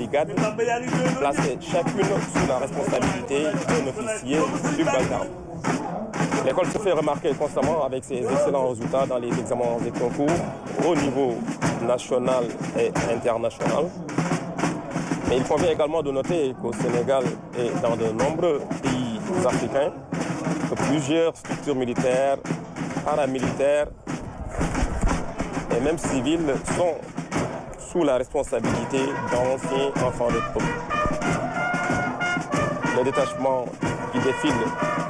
brigades, placées chacune sous la responsabilité d'un officier subalterne. L'école se fait remarquer constamment avec ses excellents résultats dans les examens et concours au niveau national et international. Mais il convient également de noter qu'au Sénégal et dans de nombreux pays africains, que plusieurs structures militaires, paramilitaires et même civiles sont sous la responsabilité d'anciens enfants de troupe. Le détachement qui défile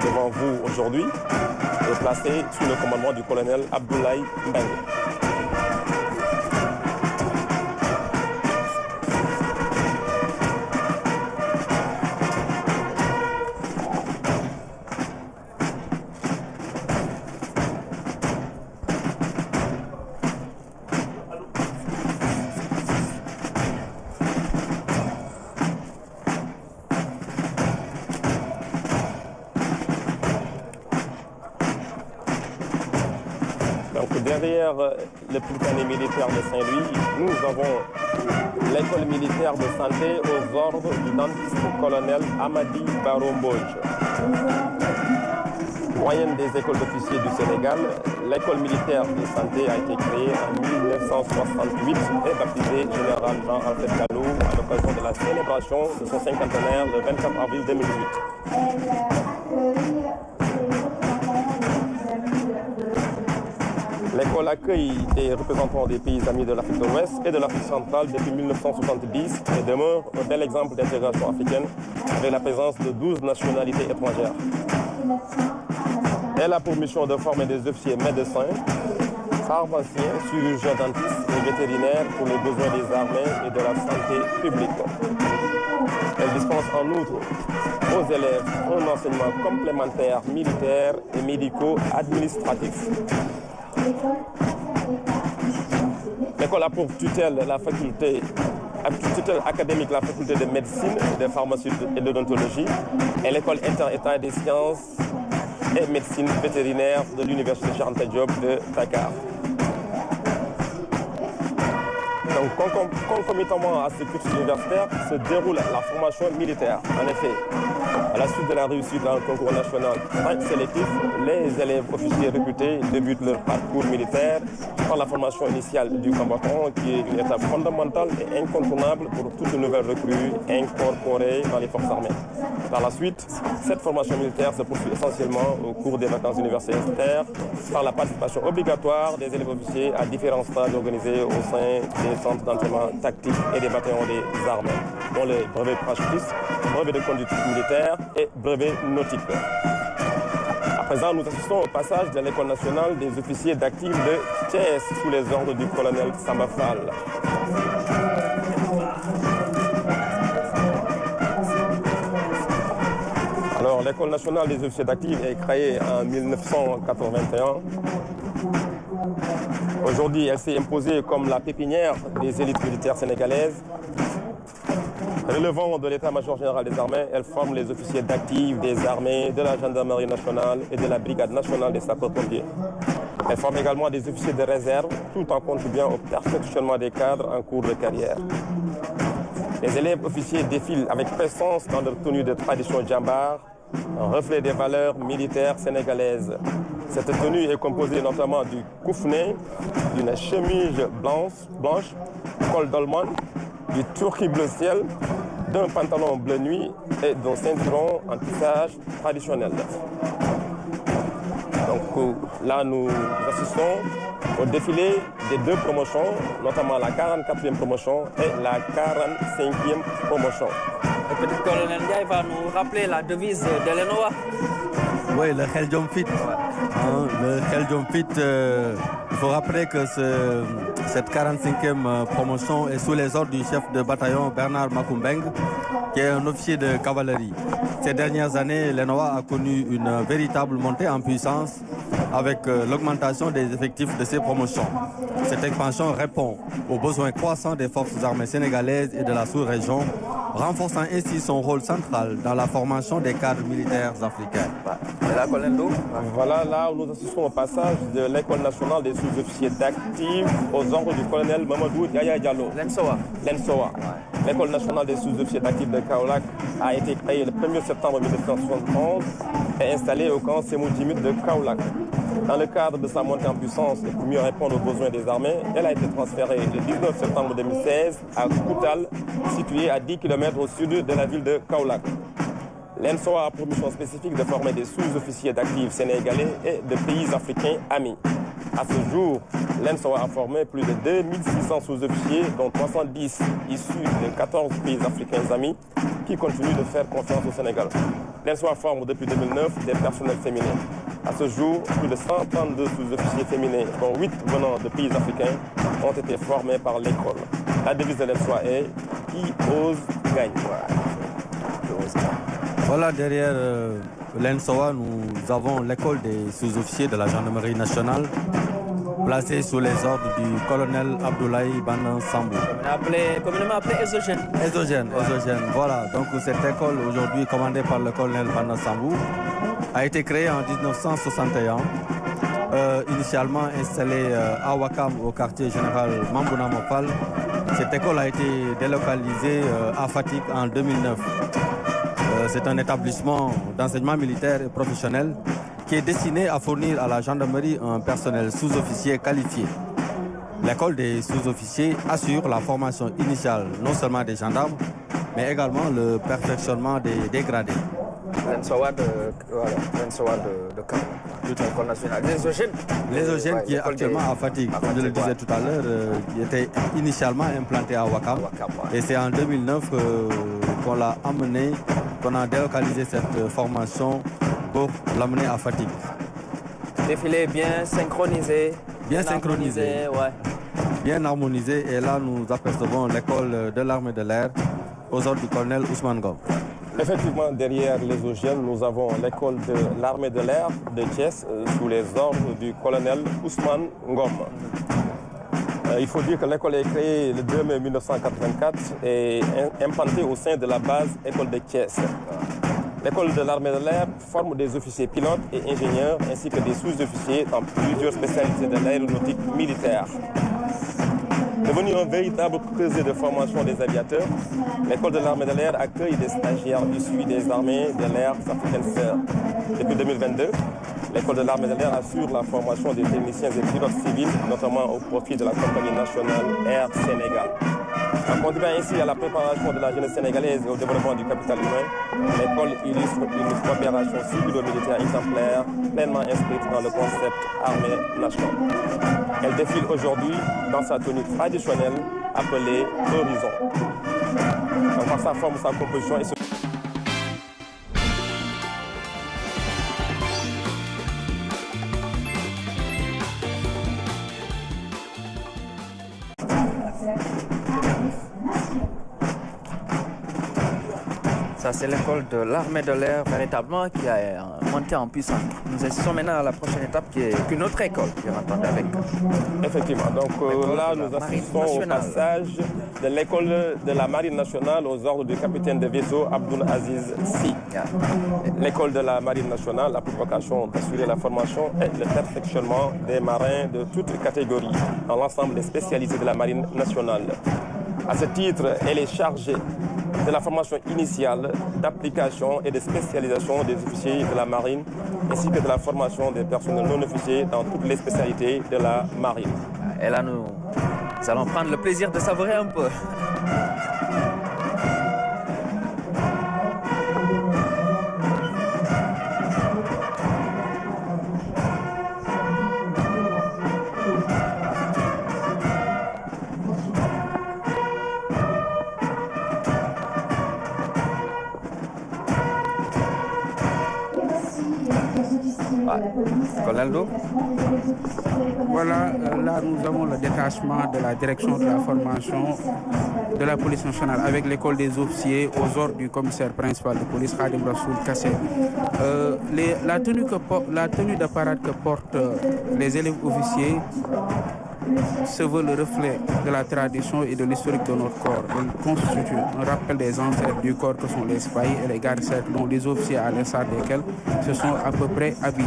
devant vous aujourd'hui est placé sous le commandement du colonel Abdoulaye Mbengue. Derrière le Prytanée militaire de Saint-Louis, nous avons l'école militaire de santé aux ordres du dentiste-colonel Amadi Baromboj. Moyenne des écoles d'officiers du Sénégal, l'école militaire de santé a été créée en 1968 et baptisée Général Jean-Alfred Gallo à l'occasion de la célébration de son cinquantenaire le 24 avril 2018. L'école accueille des représentants des pays amis de l'Afrique de l'Ouest et de l'Afrique centrale depuis 1970 et demeure un bel exemple d'intégration africaine avec la présence de 12 nationalités étrangères. Elle a pour mission de former des officiers médecins, pharmaciens, chirurgiens dentistes et vétérinaires pour les besoins des armées et de la santé publique. Elle dispense en outre aux élèves un enseignement complémentaire militaire et médico-administratif. L'école a pour tutelle la faculté académique, la faculté de médecine, de pharmacie et d'odontologie et l'école inter-état des sciences et médecine vétérinaire de l'université Cheikh Anta Diop de Dakar. Donc, concomitamment à ce cursus universitaire se déroule la formation militaire. En effet, à la suite de la réussite dans le concours national sélectif, les élèves officiers recrutés débutent leur parcours militaire par la formation initiale du combattant, qui est une étape fondamentale et incontournable pour toute nouvelle recrue incorporée dans les forces armées. Par la suite, cette formation militaire se poursuit essentiellement au cours des vacances universitaires par la participation obligatoire des élèves officiers à différents stages organisés au sein des centres d'entraînement tactique et des bataillons des armées, dont les brevets parachutistes, brevets de conduite militaire et brevets nautiques. À présent, nous assistons au passage de l'École nationale des officiers d'actifs de Thiès sous les ordres du colonel Samba Fall. Alors, l'École nationale des officiers d'actifs est créée en 1981. Aujourd'hui, elle s'est imposée comme la pépinière des élites militaires sénégalaises. Relevant de l'état-major général des armées, elle forme les officiers d'actifs des armées, de la gendarmerie nationale et de la brigade nationale des sapeurs-pompiers. Elle forme également des officiers de réserve, tout en contribuant au perfectionnement des cadres en cours de carrière. Les élèves officiers défilent avec présence dans leur tenue de tradition djambar, un reflet des valeurs militaires sénégalaises. Cette tenue est composée notamment du coufnet, d'une chemise blanche, col dolman, du turqui bleu ciel, d'un pantalon bleu nuit et d'un ceinturon en tissage traditionnel. Donc là, nous assistons au défilé des deux promotions, notamment la 44e promotion et la 45e promotion. Le petit colonel Ndiaye va nous rappeler la devise de l'ENOA. Oui, le Kheljom Fit. Le Kheljom Fit, il faut rappeler que cette 45e promotion est sous les ordres du chef de bataillon Bernard Makumbeng, qui est un officier de cavalerie. Ces dernières années, l'ENOA a connu une véritable montée en puissance avec l'augmentation des effectifs de ces promotions. Cette expansion répond aux besoins croissants des forces armées sénégalaises et de la sous-région, renforçant ainsi son rôle central dans la formation des cadres militaires africains. Et la colonne d'eau ? Voilà là, nous assistons au passage de l'École nationale des sous-officiers d'actifs aux ordres du colonel Mamadou Yaya Diallo. L'ENSOA. L'ENSOA. L'École nationale des sous-officiers d'actifs de Kaolack a été créée le 1er septembre 1971 et installée au camp Sémou Djimit de Kaolack. Dans le cadre de sa montée en puissance et pour mieux répondre aux besoins des armées, elle a été transférée le 19 septembre 2016 à Koutal, situé à 10 km au sud de la ville de Kaolack. L'ENSOA a pour mission spécifique de former des sous-officiers d'actifs sénégalais et de pays africains amis. À ce jour, l'ENSOA a formé plus de 2600 sous-officiers, dont 310 issus de 14 pays africains amis, qui continuent de faire confiance au Sénégal. L'ENSOA forme depuis 2009 des personnels féminins. À ce jour, plus de 132 sous-officiers féminins, dont 8 venant de pays africains, ont été formés par l'école. La devise de l'ENSOA est « Qui ose gagne ». Voilà, derrière l'ENSOA, nous avons l'école des sous-officiers de la gendarmerie nationale, placée sous les ordres du colonel Abdoulaye Banan Sambou. Communément appelé Exogène. Exogène, voilà. Donc cette école, aujourd'hui commandée par le colonel Banan Sambou, a été créée en 1961. Initialement installée à Ouakam, au quartier général Mambouna Mopal. Cette école a été délocalisée à Fatick en 2009. C'est un établissement d'enseignement militaire et professionnel qui est destiné à fournir à la gendarmerie un personnel sous-officier qualifié. L'école des sous-officiers assure la formation initiale non seulement des gendarmes, mais également le perfectionnement des dégradés. L'ENSOA de l'École nationale. L'exogène qui est actuellement à Fatick, comme je le disais tout à l'heure, qui était initialement implanté à Ouakam. Et c'est en 2009 qu'on l'a amené, qu'on a délocalisé cette formation pour l'amener à Fatick. Défilé bien synchronisé. Bien synchronisé. Ouais. Bien harmonisé. Et là, nous apercevons l'école de l'armée de l'air aux ordres du colonel Ousmane Ngom. Effectivement, derrière l'exogène, nous avons l'école de l'armée de l'air de Thiès sous les ordres du colonel Ousmane Ngom. Il faut dire que l'école est créée le 2 mai 1984 et implantée au sein de la base école de Thiès. L'école de l'armée de l'air forme des officiers pilotes et ingénieurs ainsi que des sous-officiers dans plusieurs spécialités de l'aéronautique militaire. Devenu un véritable creuset de formation des aviateurs, l'école de l'armée de l'air accueille des stagiaires issus des armées de l'air africaines sœurs. Depuis 2022, l'école de l'armée de l'air assure la formation des techniciens et pilotes civils, notamment au profit de la compagnie nationale Air Sénégal. En contribuant ainsi à la préparation de la jeunesse sénégalaise et au développement du capital humain, l'école illustre une coopération civilo-militaire exemplaire, pleinement inscrite dans le concept armée nationale. Elle défile aujourd'hui dans sa tenue traditionnelle appelée Horizon. Donc, par sa forme, sa composition et ce... Ça, c'est l'école de l'armée de l'air véritablement qui a monté en puissance. Nous assistons maintenant à la prochaine étape qui est une autre école, bien entendu, avec. Effectivement. Donc là, nous assistons au passage de l'école de la Marine nationale aux ordres du capitaine de vaisseau Abdoul Aziz Sy. L'école de la Marine nationale a pour vocation d'assurer la formation et le perfectionnement des marins de toutes catégories dans l'ensemble des spécialités de la Marine nationale. À ce titre, elle est chargée de la formation initiale, d'application et de spécialisation des officiers de la marine, ainsi que de la formation des personnels non officiers dans toutes les spécialités de la marine. Et là, nous allons prendre le plaisir de savourer un peu. Voilà, là nous avons le détachement de la direction de la formation de la police nationale avec l'école des officiers aux ordres du commissaire principal de police Khadim Rassoul Kassé. La tenue de parade que portent les élèves officiers se veut le reflet de la tradition et de l'historique de notre corps. Elle constitue un rappel des ancêtres du corps que sont les spahis et les gardes-cercles, dont les officiers à l'instar desquels se sont à peu près habillés.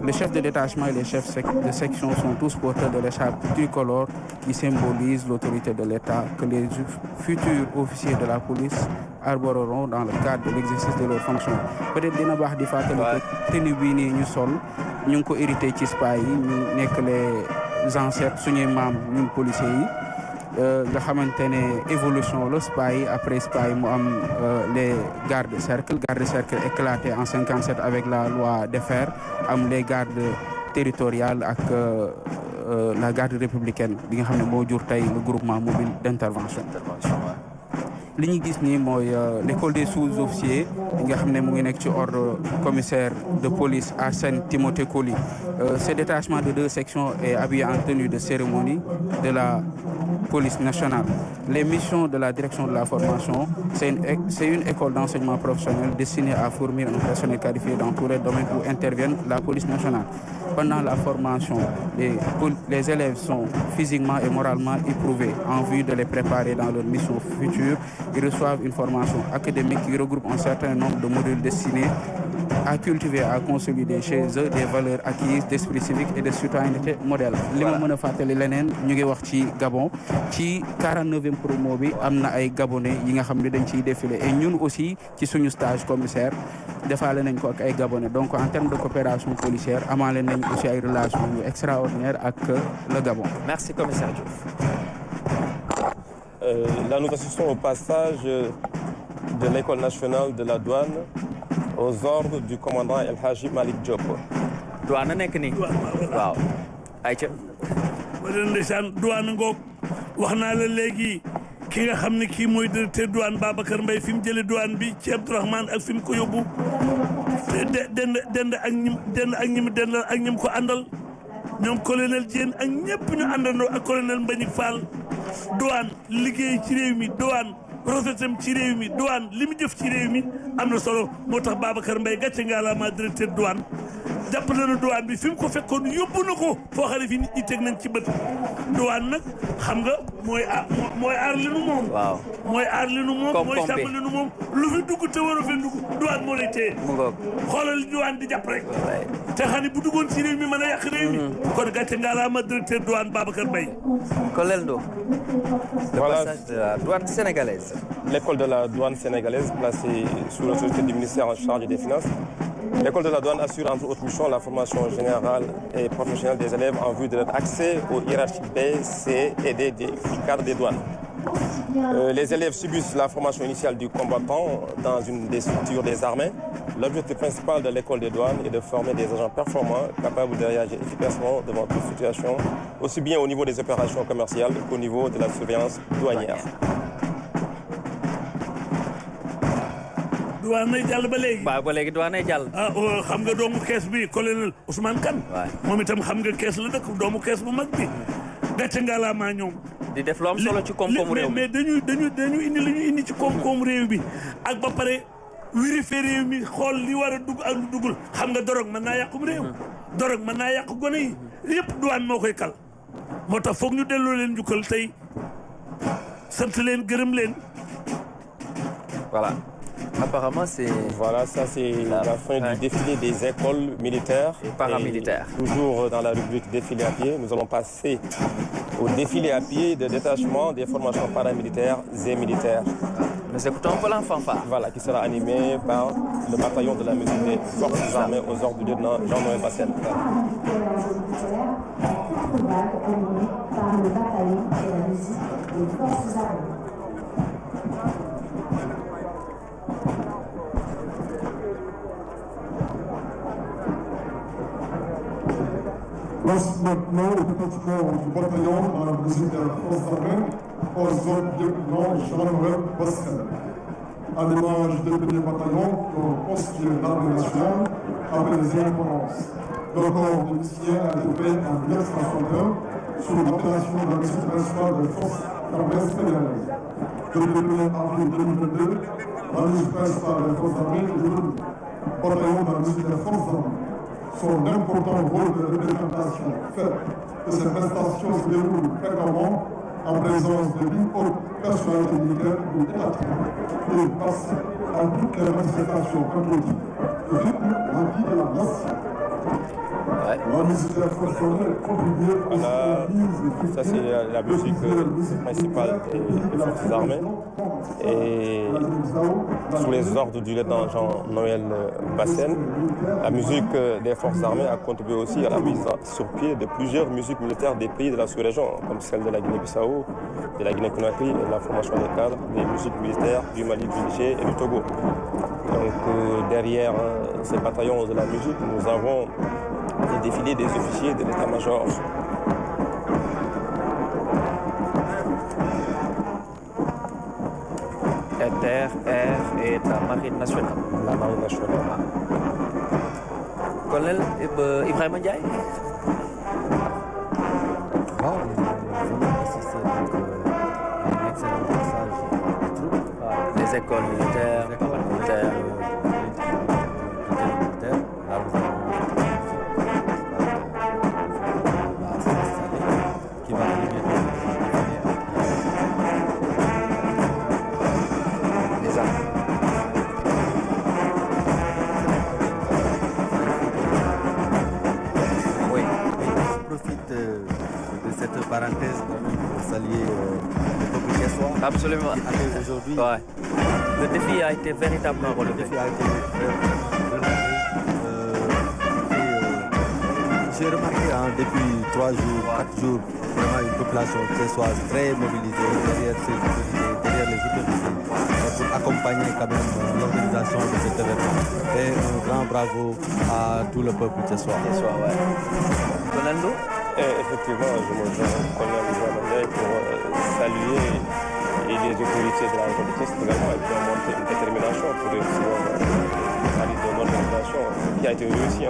Le chef de détachement et les chefs de section sont tous porteurs de l'écharpe tricolore qui symbolise l'autorité de l'État que les futurs officiers de la police arboreront dans le cadre de l'exercice de leurs fonctions. Peut-être dina baax di fàttali que tenue bii nii ñu sol ñu ngi ko hérité ci SPA yi ñu nekk les ancêtres suñuy maam ñun policiers yi nga xamante ne évolution la SPA yi après SPA yi mu am les gardes-cercles éclatés en 57 avec la loi des fers am les gardes territoriales ak la garde républicaine bi nga xam ne moo jur tey le groupement mobile d'intervention. li ñu gis nii mooy l'école des sous-officiers yi nga xam ne mu ngi nekk ci ordre commissaire de police Arsène Timothée Coly. Ce détachement de 2 sections est habillé en tenue de cérémonie de la police nationale. Les missions de la direction de la formation, c'est une école d'enseignement professionnel destinée à fournir un personnel qualifié dans tous les domaines où interviennent la police nationale. Pendant la formation, les élèves sont physiquement et moralement éprouvés en vue de les préparer dans leurs missions futures. Ils reçoivent une formation académique qui regroupe un certain nombre de modules destinés à cultiver, à consolider chez eux des valeurs acquises d'esprit civique et de citoyenneté modèle. li ma mën a fàttali leneen ñu ngi wax ci Gabon ci 49e promo bi am na ay Gabonais yi nga xam ne dañ ciy défilé et ñun aussi ci suñu stage commissaire defaale nañ ko ak ay Gabonais donc en termes de coopération policière amaale nañ aussi ay relations yu extraordinaires ak le Gabon. Merci commissaire Diouf. Là, nous assistons au passage de l'école nationale de la douane aux ordres du commandant El Hadji Malick Diop. douane nekk nii. waaw. ayca. ma leen ndeysaan douane ngoog wax naa la léegi ki nga xam ne kii mooy directeur douane Babacar Mbaye fi mu jëlee douane bi ci Abdourahmane ak fi mu ko yóbbu dend ak ñim ko àndal ñoom colonel Diène ak ñëpp ñu àndandoo ak colonel Mbagnick Fall. douane liggéey ci réew mi douane rafetam ci réew mi douane li mu jëf ci réew mi am na solo moo tax Babacar Mbaye gàcce ngaalaama directeur douane jàpp na douane bi fi mu ko fekkoon yóbbu na ko foo xam ne fi nit ñi teg nañ ci bët douane nag xam nga mooy aar li nu moom. waaw mooy aar li nu moom. mooy sàmm li nu moom lu fi dugg te war a fi dugg douane moo lay téye. mu ngoog xoolal douane di jàpp rek. te xam ne bu duggoon ci réew mi mën a yàq réew mi. kon gàcce ngaalaama directeur douane Babacar Mbaye. Colonel Ndo. Voilà. Le passage de la douane sénégalaise. L'école de la douane sénégalaise placée sous l'autorité du ministère en charge des Finances. L'école de la douane assure entre autres missions la formation générale et professionnelle des élèves en vue de leur accès aux hiérarchies B, C et D du cadre des douanes. Les élèves subissent la formation initiale du combattant dans une des structures des armées. L'objectif principal de l'école des douanes est de former des agents performants capables de réagir efficacement devant toute situation, aussi bien au niveau des opérations commerciales qu'au niveau de la surveillance douanière. douane nay jàll ba léegi. waaw ba léegi douane nay jàll. xam nga doomu kees bi colonel Ousmane Kane. waaw moom itam xam nga kees la dëkk doomu kees bu mag bi. gàcce ngalaama ñoom. di def lu am solo ci koom-koomu réew mi mais dañu indi li ñu indi ci koom-koomu réew bi ak ba pare vérifier réew mi xool li war a dugg ak lu duggul xam nga dorog mën naa yàqum réew. dorog mën naa yàq gone yi yëpp douane moo koy kal moo tax foog ñu delloo leen njukkal tey sant leen gërëm leen. voilà. Apparemment, c'est... Voilà, ça c'est la fin du défilé des écoles militaires et paramilitaires. Et toujours dans la rubrique défilé à pied, nous allons passer au défilé à pied de détachement des formations paramilitaires et militaires. Nous écoutons un peu l'enfanfare. Voilà, qui sera animé par le bataillon de la musique des forces armées aux ordres du lieutenant Jean-Noël Bassène. Par le bataillon de la musique des forces armées. Passe maintenant le détachement du bataillon dans la musique des forces armées aux ordres du lieutenant Jean-Noël Bassène. À l'image des premiers bataillons qui ont constitué l'armée nationale après les indépendances. Le corps de Missien a été fait en 1961 sous l'appellation de la mission principale des forces armées sénégalaises. Depuis le 1er avril 2022, la mission principale des forces armées est devenue bataillon dans la musique des forces armées. son important rôle de représentation fait que ces prestations se déroulent fréquemment en présence de l'une haute personnalité militaire ou étatique et participe à toutes les manifestations patriotiques et rythme la vie de la nation. La musique des forces armées contribue à ça c'est la musique principale des forces armées. Et sous les ordres du lieutenant Jean-Noël Bassène, la musique des forces armées a contribué aussi à la mise sur pied de plusieurs musiques militaires des pays de la sous-région, comme celle de la Guinée-Bissau, de la Guinée-Conakry et la formation des cadres des musiques militaires du Mali, du Niger et du Togo. Donc derrière ces bataillons de la musique, nous avons les défilés des officiers de l'état-major. Terre, air et la marine nationale. La marine nationale. Colonel Ibrahima Ndiaye. Wow, nous venons d'assister à un excellent passage des troupes. Les écoles militaires, militaires. Parenthèse pour saluer le peuple thiessois. Absolument. Aujourd'hui, ouais. Le défi a été véritablement relevé. Le défi a été relevé. J'ai remarqué depuis 3 jours, 4 jours, vraiment une population thiessoise très mobilisée derrière les autorités pour accompagner quand même l'organisation de cet événement. Et un grand bravo à tout le peuple thiessois. Ouais. Fernando? Effectivement, je me joins au colonel Ibrahima pour saluer les autorités de la République également qui ont montré une détermination pour réussir la liste de l'organisation qui a été réussie.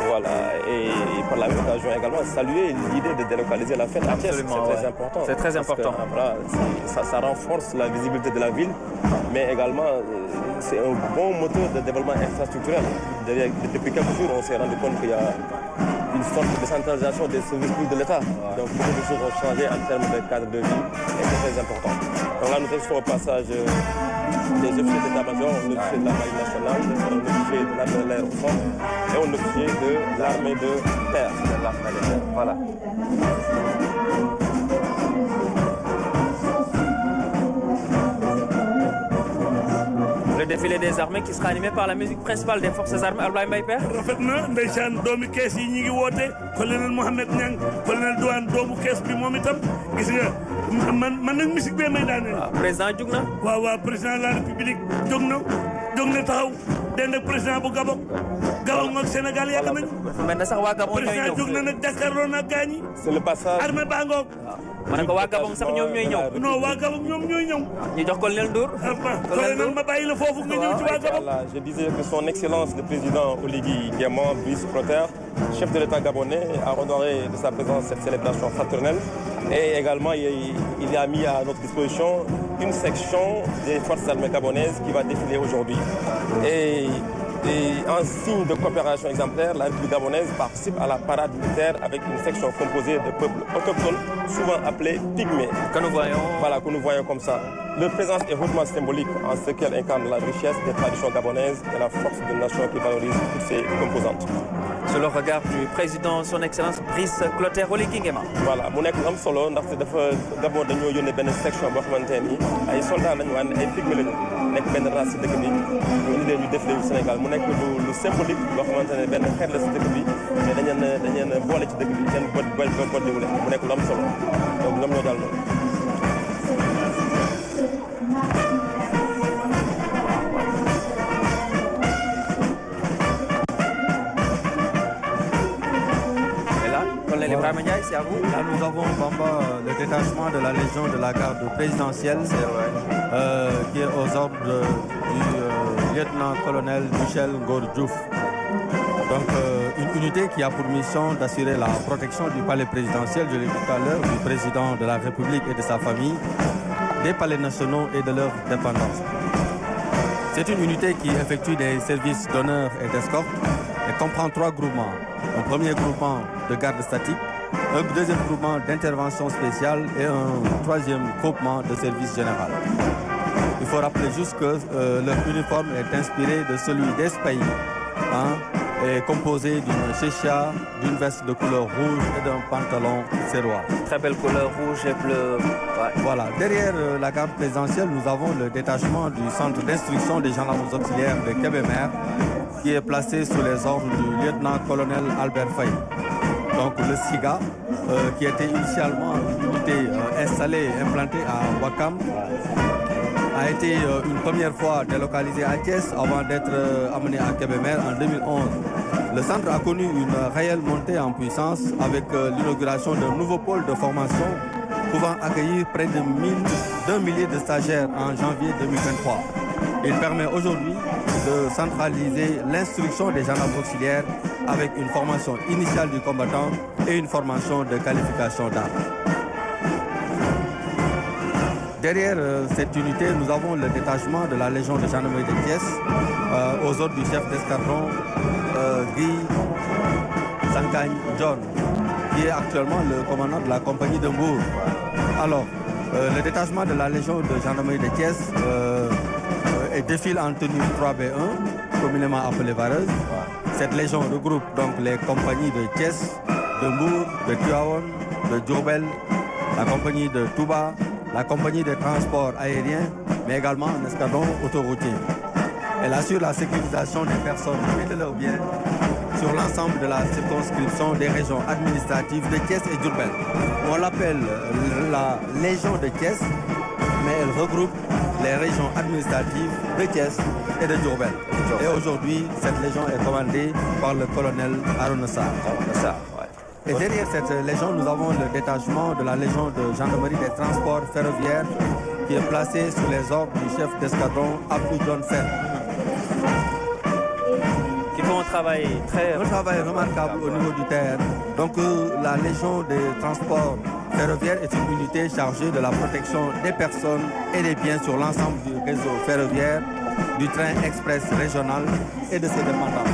Voilà. Et par la même occasion également, saluer l'idée de délocaliser la fête à Thiès. C'est très important. C'est très important. Que, voilà, ça renforce la visibilité de la ville, mais également c'est un bon moteur de développement infrastructurel. Depuis quelques jours, on s'est rendu compte qu'il y a une sorte de décentralisation des services publics de l'État. Donc beaucoup de choses ont changé en termes de cadre de vie et c'est très important. Donc là, nous sommes au passage des officiers d'état-major, un officier de la marine nationale, un officier de l'armée de l'air au fond et un officier de l'armée de terre. Voilà. Le défilé des armées qui sera animé par la musique principale des forces armées Ablaye Mbaye Père. rafet na ndeysaan doomi kees yi ñi ngi woote colonel Mohamed Niang colonel Douane doomu kees bi moom itam gis nga man nag musique bee may daane. président jug na. waaw président de la république jóg na taxaw dend ak président bu Gabon ak Sénégal yàgg nañu. mel na sax waa Gabon ñooy ñëw président jóg na nag jàkkaarloo na gaañ yi. C'est le passage. armée baa ngoog. ma ne ko waa Gabon sax ñoom ñooy ñëw. non waa Gabon ñoom ñooy ñëw. ñu jox colonel Ndour. colonel ma bàyyi la foofu nga ñëw ci waa Gabon. Je disais que son excellence le président Oligui Nguema, vice-protère, chef de l'État gabonais, a honoré de sa présence cette célébration fraternelle. Et également, il a mis à notre disposition une section des forces armées gabonaises qui va défiler aujourd'hui. Et en signe de coopération exemplaire, la République gabonaise participe à la parade militaire avec une section composée de peuples autochtones, souvent appelés pygmées. Que nous voyons. Voilà, que nous voyons comme ça. Leur présence est hautement symbolique en ce qu'elle incarne la richesse des traditions gabonaises et la force d'une nation qui valorise toutes ses composantes. Sur le regard du président, son excellence Brice Clotaire Oligui Nguema. Voilà, mu nekk lu am solo ndaxte dafa Gabon dañoo yónnee benn section boo xamante ni ay soldats lañu waan ay pygmées lañu nekk benn race si dëkk bi ñu indi leen ñu défilé Sénégal mu nekk lu symbolique loo xamante ne benn xeet la si dëkk bi mais dañu leen boole ci dëkk bi seen bot diwle mu nekk lu am solo donc ñoom ñoo daal loolu. Ibrahima Ndiaye, c'est à vous. Là, nous avons Bamba, le détachement de la Légion de la garde présidentielle, qui est aux ordres du lieutenant-colonel Michel Ngor-Diouf. Donc, une unité qui a pour mission d'assurer la protection du palais présidentiel, je l'ai dit tout à l'heure, du président de la République et de sa famille, des palais nationaux et de leur dépendance. C'est une unité qui effectue des services d'honneur et d'escorte et comprend 3 groupements. Un premier groupement de garde statique, un deuxième groupement d'intervention spéciale et un troisième groupement de service général. Il faut rappeler juste que leur uniforme est inspiré de celui des pays, est composé d'une chéchia, d'une veste de couleur rouge et d'un pantalon serrois. Très belle couleur rouge et bleu. Ouais. Voilà. Derrière la garde présidentielle, nous avons le détachement du centre d'instruction des gendarmes auxiliaires de Kébémer, qui est placé sous les ordres du lieutenant-colonel Albert Faye. Donc le SIGA, qui était initialement une unité installée et implantée à Ouakam, a été une première fois délocalisé à Thiès avant d'être amené à Kébémer en 2011. Le centre a connu une réelle montée en puissance avec l'inauguration d'un nouveau pôle de formation pouvant accueillir près d'un millier de stagiaires en janvier 2023. Il permet aujourd'hui de centraliser l'instruction des gendarmes auxiliaires avec une formation initiale du combattant et une formation de qualification d'armes. Derrière cette unité, nous avons le détachement de la Légion de gendarmerie de Thiès aux ordres du chef d'escadron Guy Sankagne John, qui est actuellement le commandant de la compagnie de Mbour. Alors, le détachement de la Légion de gendarmerie de Thiès défile en tenue 3B1, communément appelée vareuse. Cette légion regroupe donc les compagnies de Thiès, de Mbour, de Tivaouane, de Diourbel, la compagnie de Touba, la compagnie de transport aérien, mais également un escadron autoroutier. Elle assure la sécurisation des personnes et de leurs biens sur l'ensemble de la circonscription des régions administratives de Thiès et Diourbel. On l'appelle la Légion de Thiès, mais elle regroupe les régions administratives de Thiès et de Diourbel. Et aujourd'hui, cette légion est commandée par le colonel Harouna Sarr. Et derrière cette légion, nous avons le détachement de la Légion de gendarmerie des transports ferroviaires qui est placé sous les ordres du chef d'escadron Abdou John Fer. Qui font un travail remarquable au niveau du terrain. Donc la Légion des transports ferroviaires est une unité chargée de la protection des personnes et des biens sur l'ensemble du réseau ferroviaire, du train express régional et de ses dépendants.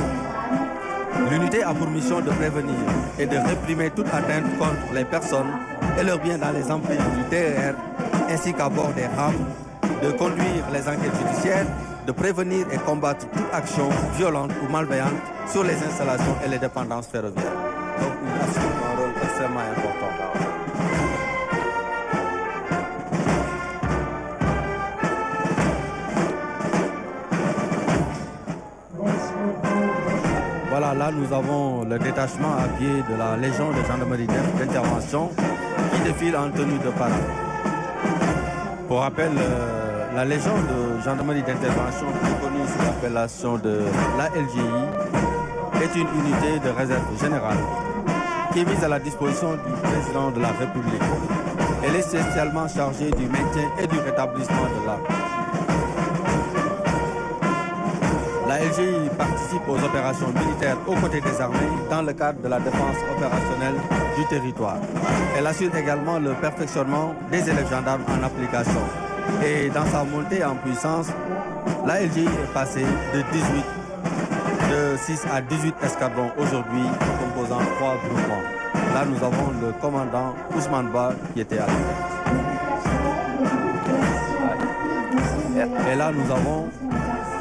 L'unité a pour mission de prévenir et de réprimer toute atteinte contre les personnes et leurs biens dans les emprises du TER, ainsi qu'à bord des rames, de conduire les enquêtes judiciaires, de prévenir et combattre toute action violente ou malveillante sur les installations et les dépendances ferroviaires. Donc, il assure un rôle extrêmement important. Voilà, là nous avons le détachement à pied de la Légion de gendarmerie d'intervention qui défile en tenue de parade. Pour rappel, la Légion de gendarmerie d'intervention, plus connue sous l'appellation de la LGI, est une unité de réserve générale qui est mise à la disposition du président de la République. Elle est spécialement chargée du maintien et du rétablissement de l'ordre. La LGI participe aux opérations militaires aux côtés des armées dans le cadre de la défense opérationnelle du territoire. Elle assure également le perfectionnement des élèves gendarmes en application. Et dans sa montée en puissance, la LGI est passée de 6 à 18 escadrons aujourd'hui, composant 3 groupements. Là, nous avons le commandant Ousmane Ba qui était à la tête. Et là, nous avons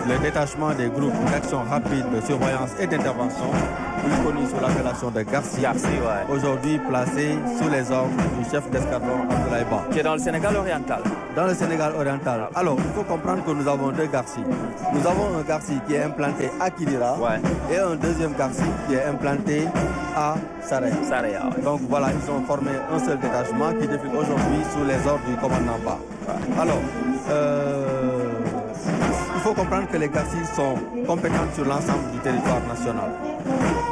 le détachement des groupes d'action rapide, de surveillance et d'intervention, plus connu sous l'appellation de Garci, aujourd'hui placé sous les ordres du chef d'escadron Abdoulaye Ba. Qui est dans le Sénégal oriental. Dans le Sénégal oriental. Alors, il faut comprendre que nous avons 2 Garci. Nous avons un Garci qui est implanté à Kidira et un deuxième Garci qui est implanté à Saraya. Donc voilà, ils ont formé un seul détachement qui défile aujourd'hui sous les ordres du commandant Ba. Alors, il faut comprendre que les Garcis sont compétents sur l'ensemble du territoire national.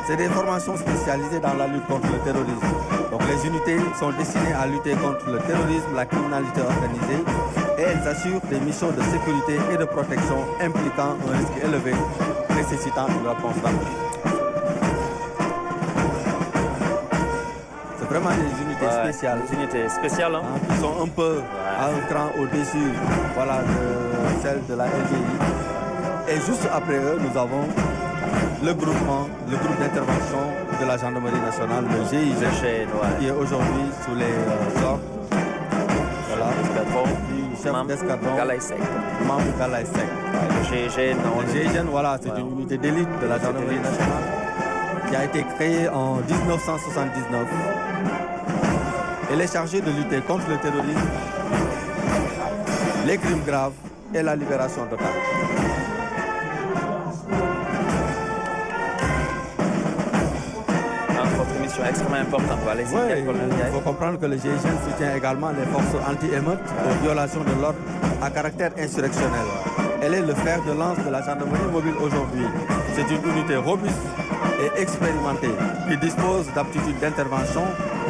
C'est des formations spécialisées dans la lutte contre le terrorisme. Donc les unités sont destinées à lutter contre le terrorisme, la criminalité organisée, et elles assurent des missions de sécurité et de protection impliquant un risque élevé, nécessitant une réponse rapide. C'est vraiment des unités spéciales. Des unités spéciales, hein? Qui sont un peu à un cran au-dessus de celle de la LGI. Et juste après eux, nous avons le groupe d'intervention de la gendarmerie nationale, le GIGN, qui est aujourd'hui sous les ordres du chef d'escadron Mamou Galaï Sek. Le GIGN, voilà, c'est une unité d'élite de la gendarmerie nationale qui a été créée en 1979. Elle est chargée de lutter contre le terrorisme, les crimes graves et la libération d'otages. Extrêmement important. Il faut comprendre que le GIGN soutient également les forces anti-émeutes aux violations de l'ordre à caractère insurrectionnel. Elle est le fer de lance de la gendarmerie mobile aujourd'hui. C'est une unité robuste et expérimentée qui dispose d'aptitudes d'intervention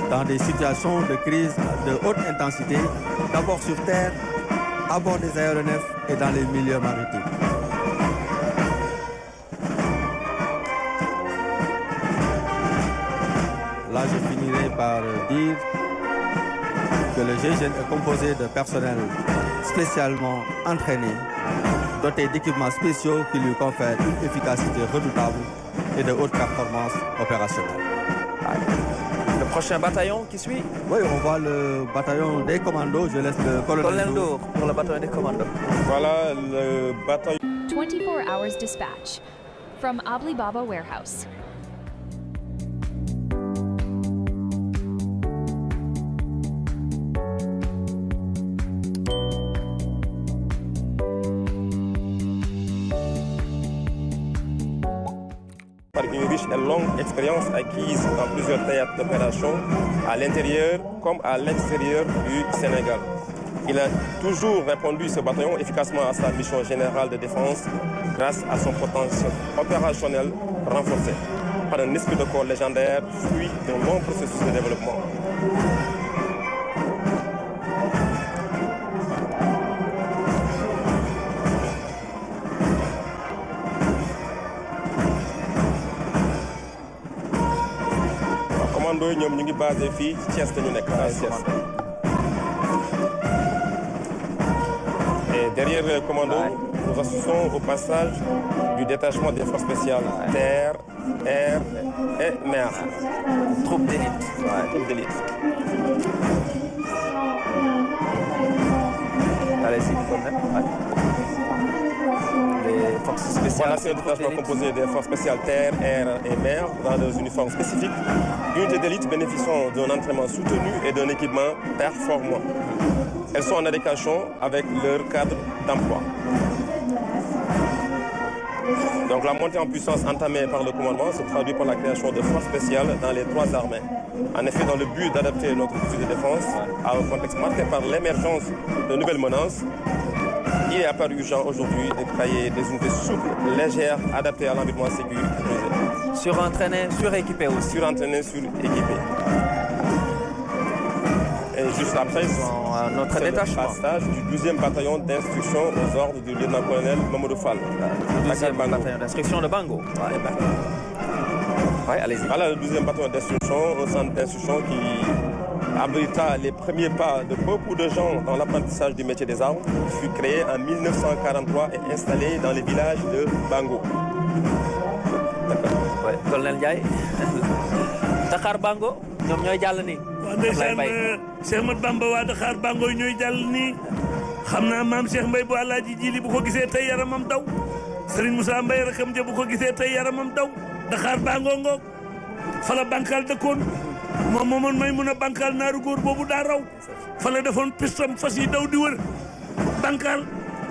dans des situations de crise de haute intensité, d'abord sur terre, à bord des aéronefs et dans les milieux maritimes. Là, je finirai par dire que le GIGN est composé de personnel spécialement entraîné, doté d'équipements spéciaux qui lui confèrent une efficacité redoutable et de haute performance opérationnelle. Le prochain bataillon qui suit? Oui, on voit le bataillon des commandos. Je laisse le colonel Dour pour le bataillon des commandos. Voilà le bataillon. 24 hours dispatch from Abli Baba Warehouse. Par une riche et longue expérience acquise dans plusieurs théâtres d'opération à l'intérieur comme à l'extérieur du Sénégal. Il a toujours répondu, ce bataillon, efficacement à sa mission générale de défense grâce à son potentiel opérationnel renforcé par un esprit de corps légendaire fruit d'un long processus de développement. Commando ñoom ñu ngi basé fii ci Thiès dañu nekk à Thiès. Et derrière le commando, nous assistons au passage du détachement des forces spéciales terre, air et mer. Troupe d'élite. Troupe d'élite. Allez-y, les forces spéciales. Voilà, c'est un détachement composé des forces spéciales terre, air et mer dans des uniformes spécifiques. Unités d'élite bénéficiant d'un entraînement soutenu et d'un équipement performant. Elles sont en adéquation avec leur cadre d'emploi. Donc la montée en puissance entamée par le commandement se traduit par la création de forces spéciales dans les trois armées. En effet, dans le but d'adapter notre outil de défense à un contexte marqué par l'émergence de nouvelles menaces, il est apparu urgent aujourd'hui de créer des unités souples, légères, adaptées à l'environnement sécurisé. Surentraînées, suréquipées aussi. Surentraînées, suréquipées. Et juste après, notre détachement. Le passage du 12e bataillon d'instruction aux ordres du lieutenant-colonel Mamadou Fall. Le 12e bataillon d'instruction de Bango. Ouais, allez-y. Voilà le 12e bataillon d'instruction, un centre d'instruction qui abrita les premiers pas de beaucoup de gens dans l'apprentissage du métier des armes, qui fut créé en 1943 et installé dans les villages de Bango. Ouais, colonel Ndiaye. Dakar Bango, ñoom ñooy jàll nii. ndeysaan Cheikh Mat Bamba waa Dakar Bango ñooy jàll nii xam naa maam Cheikh Mbaye bu Alaaji Jili bu ko gisee tey yaramam daw Serigne Moussa Mbaye rakam ja bu ko gisee tey yaramam daw Dakar Bango ngoog fa la Bankal dëkkoon moom moomoon may mun a Bankal naaru góor boobu daa raw fa la defoon pistam fas yi daw di wër Bankal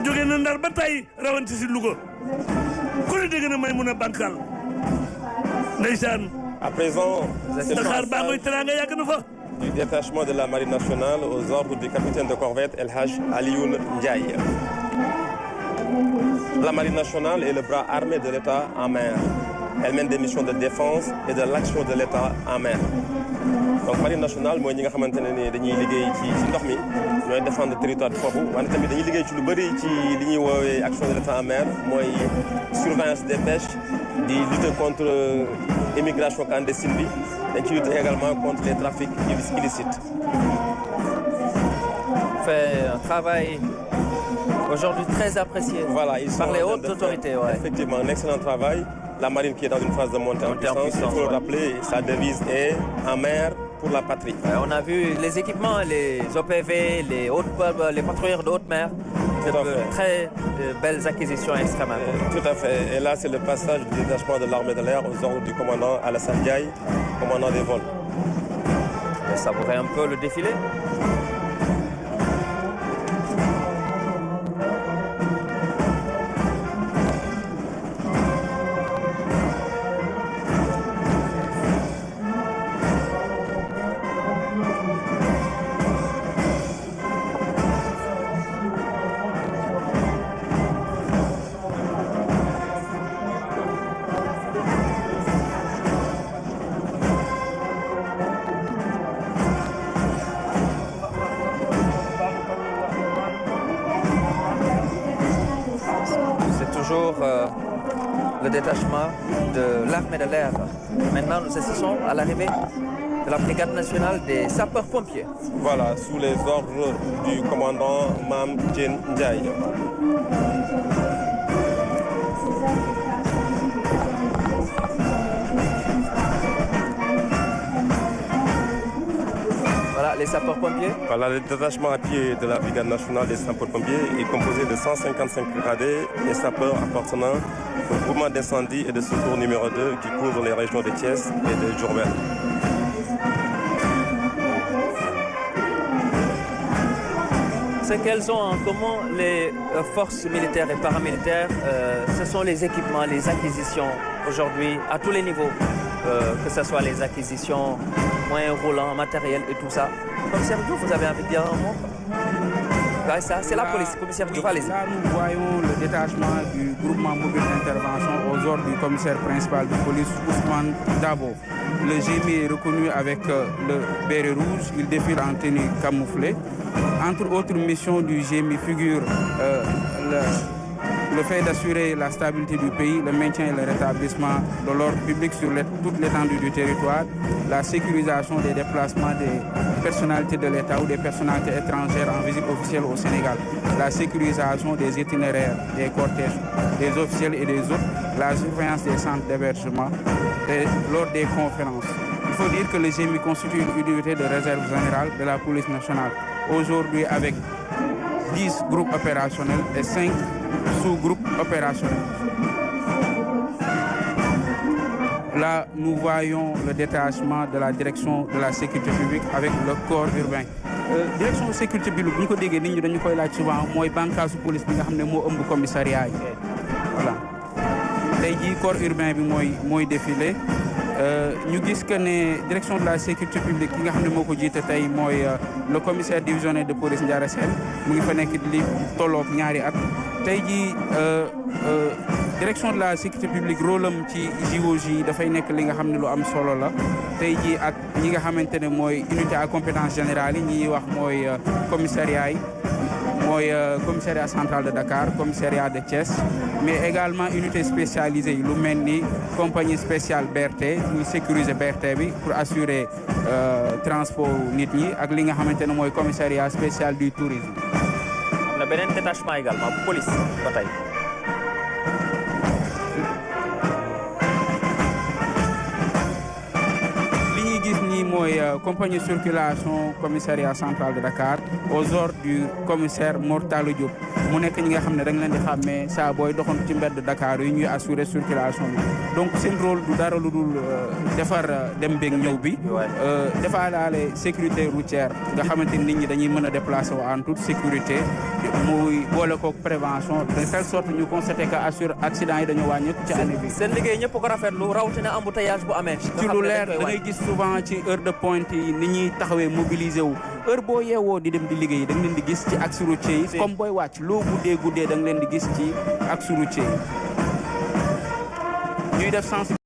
jóge na Ndar ba tey rawante si Louga ku ne dégg na may mun a Bankal ndeysaan. À présent, c'est du détachement de la Marine nationale aux ordres du capitaine de corvette El Haj Alioune Ndiaye. La Marine nationale est le bras armé de l'État en mer. Elle mène des missions de défense et de l'action de l'État en mer. Donc Marine nationale mooy ñi nga xamante ne ni dañuy liggéey ci ndox mi ñooy défendre le territoire foofu wante tamit dañuy liggéey ci lu bëri ci li ñuy woowee action de l'État en mer mooy surveillance des pêches di lutter contre immigration clandestine bi dañ ci lutter également contre les trafics illicites. Fait un travail aujourd'hui très apprécié par les hautes autorités. Effectivement, un excellent travail la marine qui est dans une phase de montée en puissance. Il faut le rappeler, sa devise est en mer pour la patrie. On a vu les équipements, les OPV, les patrouilleurs de haute mer. C'est de très belles acquisitions extrêmement importantes. Tout à fait. Et là, c'est le passage du détachement de l'armée de l'air aux ordres du commandant Alassane Ndiaye, commandant des vols. Et savourer un peu le défilé. Le détachement de l'armée de l'air. Maintenant, nous assistons à l'arrivée de la brigade nationale des sapeurs-pompiers. Voilà, sous les ordres du commandant Mam Djen Ndiaye. Voilà, les sapeurs-pompiers. Voilà, le détachement à pied de la brigade nationale des sapeurs-pompiers est composé de 155 gradés et sapeurs appartenant au groupement d'incendie et de secours numéro 2 qui couvre les régions de Thiès et de Diourbel. Ce qu'elles ont en commun, les forces militaires et paramilitaires, ce sont les équipements, les acquisitions aujourd'hui à tous les niveaux, que ce soit les acquisitions, moyens roulants, matériel et tout ça. Commissaire Diouf, vous avez envie de dire un mot? Ouais, ça, c'est la police, commissaire Diouf, allez-y. Là, nous voyons le détachement du groupement mobile d'intervention aux ordres du commissaire principal de police, Ousmane Dabo. Le GMI est reconnu avec le béret rouge, il défile en tenue camouflée. Entre autres missions du GMI figurent le fait d'assurer la stabilité du pays, le maintien et le rétablissement de l'ordre public sur toute l'étendue du territoire, la sécurisation des déplacements des personnalités de l'État ou des personnalités étrangères en visite officielle au Sénégal, la sécurisation des itinéraires, des cortèges, des officiels et des autres, la surveillance des centres d'hébergement lors des conférences. Il faut dire que le GMI constitue une unité de réserve générale de la police nationale. Aujourd'hui, avec 10 groupes opérationnels et 5 sous-groupes opérationnels. Là, nous voyons le détachement de la direction de la sécurité publique avec le corps urbain. Direction de la sécurité publique, nous avons souvent mooy bànqaasu police bi nga xam ne moo ëmb commissariat yi. Voilà. Tey jii corps urbain bi mooy défilé. Ñu gis que ne direction de la sécurité publique ki nga xam ne moo ko jiite tey mooy le commissaire divisionnaire de police Ndiara Sène mu ngi fa nekk li tolloog ñaari at. Tey jii direction de la sécurité publique rôle am ci JOJ dafay nekk li nga xam ne lu am solo la tey jii ak ñi nga xamante ne mooy unité à compétence générale yi ñi wax mooy commissariat yi mooy commissariat central de Dakar commissariat de Thiès mais également unité spécialisée yi lu mel ni compagnie spéciale BRT muy sécuriser BRT bi pour assurer transport nit ñi ak li nga xamante ne mooy commissariat spécial du tourisme. am na beneen détachement également bu police ba tey. mooy compagnie circulation commissariat central de Dakar aux ordres du commissaire Mortalo Diop mu nekk ñi nga xam ne da nga leen di xàmmee saa booy doxoon ci mbedd Dakar yi ñuy assurer circulation bi donc seen rôle du dara lu dul defar dem beeg ñëw bi defaalaale sécurité routière nga xamante ni nit ñi dañuy mën a déplacer wu en toute sécurité muy boole kook prévention de telle sorte ñu constaté que assure accident yi dañoo wàññeeku ci année bi. seen liggéey ñëpp ko rafetlu rawatina embouteillage bu amee. ci lu leer da ngay gis souvent ci heure de pointe yi ni ñuy taxawee mobiliser wu heure boo yeewoo di dem di liggéey da nga leen di gis ci axe routier yi comme booy wàcc loo guddee da nga leen di gis ci axe routier yi ñuy def sensibilisation